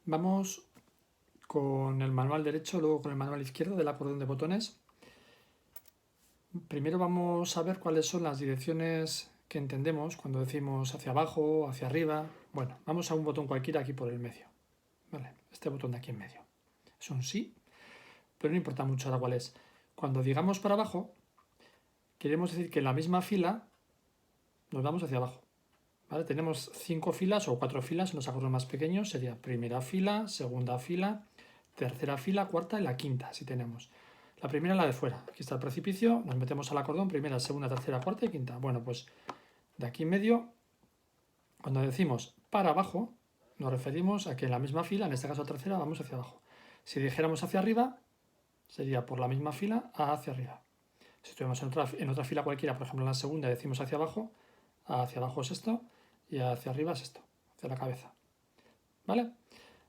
Vamos con el manual derecho, luego con el manual izquierdo del acordeón de botones. Primero vamos a ver cuáles son las direcciones que entendemos cuando decimos hacia abajo, hacia arriba. Bueno, vamos a un botón cualquiera aquí por el medio. Vale, este botón de aquí en medio. Es un sí, pero no importa mucho ahora cuál es. Cuando digamos para abajo, queremos decir que en la misma fila nos vamos hacia abajo. ¿Vale? Tenemos 5 filas o 4 filas en los acordes más pequeños. Sería primera fila, segunda fila, tercera fila, cuarta y la quinta, si tenemos. La primera es la de fuera. Aquí está el precipicio, nos metemos al acordeón, primera, segunda, tercera, cuarta y quinta. Bueno, pues de aquí en medio, cuando decimos para abajo, nos referimos a que en la misma fila, en este caso tercera, vamos hacia abajo. Si dijéramos hacia arriba, sería por la misma fila hacia arriba. Si estuviéramos en otra fila cualquiera, por ejemplo en la segunda, decimos hacia abajo es esto, y hacia arriba es esto, hacia la cabeza. ¿Vale?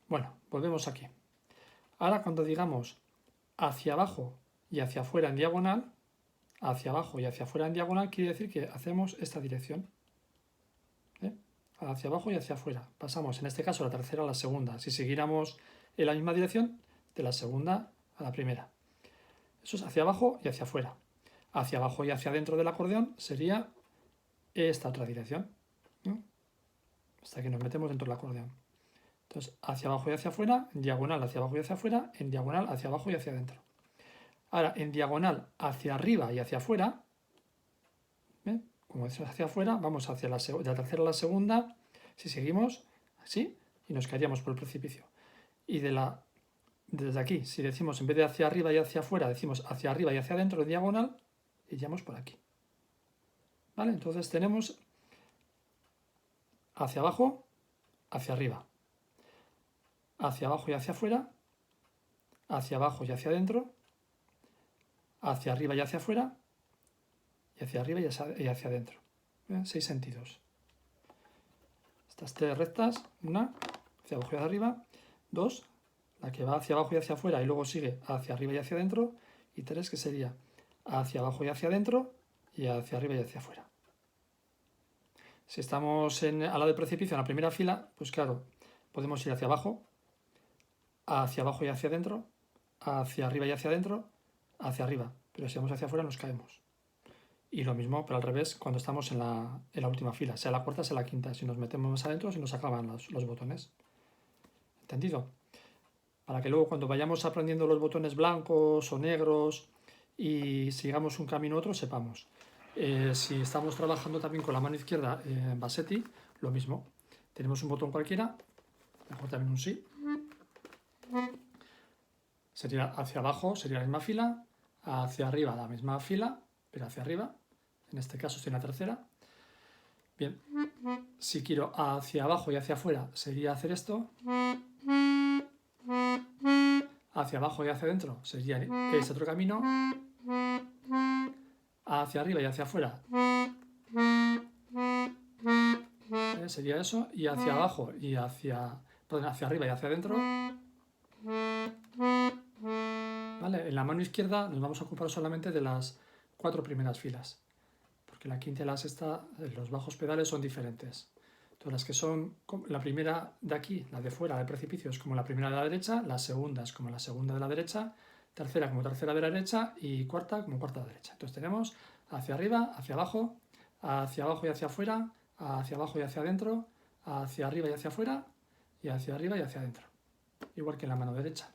Bueno, volvemos aquí. Ahora cuando digamos hacia abajo y hacia afuera en diagonal, hacia abajo y hacia afuera en diagonal quiere decir que hacemos esta dirección. Hacia abajo y hacia afuera. Pasamos en este caso la tercera a la segunda. Si siguiéramos en la misma dirección, de la segunda a la primera. Eso es hacia abajo y hacia afuera. Hacia abajo y hacia adentro del acordeón sería esta otra dirección, ¿no? Hasta que nos metemos dentro del acordeón. Entonces, hacia abajo y hacia afuera, en diagonal hacia abajo y hacia afuera, en diagonal hacia abajo y hacia adentro. Ahora, en diagonal hacia arriba y hacia afuera, ¿eh? Como decimos hacia afuera, vamos hacia de la tercera a la segunda, si seguimos así, y nos caeríamos por el precipicio. Y desde aquí, si decimos en vez de hacia arriba y hacia afuera, decimos hacia arriba y hacia adentro en diagonal, iríamos por aquí. ¿Vale? Entonces tenemos hacia abajo, hacia arriba, hacia abajo y hacia afuera, hacia abajo y hacia adentro, hacia arriba y hacia afuera, y hacia arriba y hacia adentro. 6 sentidos. Estas 3 rectas, una hacia abajo y hacia arriba, 2, la que va hacia abajo y hacia afuera y luego sigue hacia arriba y hacia adentro, y 3 que sería hacia abajo y hacia adentro y hacia arriba y hacia afuera. Si estamos al lado del precipicio en la primera fila, pues claro, podemos ir hacia abajo y hacia adentro, hacia arriba y hacia adentro, hacia arriba. Pero si vamos hacia afuera nos caemos. Y lo mismo, pero al revés, cuando estamos en la última fila, sea la cuarta, sea la quinta. Si nos metemos más adentro, se nos acaban los botones. ¿Entendido? Para que luego cuando vayamos aprendiendo los botones blancos o negros y sigamos un camino u otro, sepamos. Si estamos trabajando también con la mano izquierda en Bassetti, lo mismo. Tenemos un botón cualquiera, mejor también un sí. Sería hacia abajo, sería la misma fila, hacia arriba la misma fila, pero hacia arriba. En este caso estoy en la tercera. Bien, si quiero hacia abajo y hacia afuera sería hacer esto. Hacia abajo y hacia adentro sería este otro camino. Hacia arriba y hacia afuera sería eso. Y hacia abajo y hacia arriba y hacia adentro. ¿Vale? En la mano izquierda nos vamos a ocupar solamente de las 4 primeras filas. Porque la quinta y la sexta, los bajos pedales son diferentes. Entonces las que son, la primera de aquí, la de fuera del precipicio, es como la primera de la derecha, la segunda es como la segunda de la derecha, tercera como tercera de la derecha y cuarta como cuarta de la derecha. Entonces tenemos hacia arriba, hacia abajo y hacia afuera, hacia abajo y hacia adentro, hacia arriba y hacia afuera y hacia arriba y hacia adentro. Igual que en la mano derecha.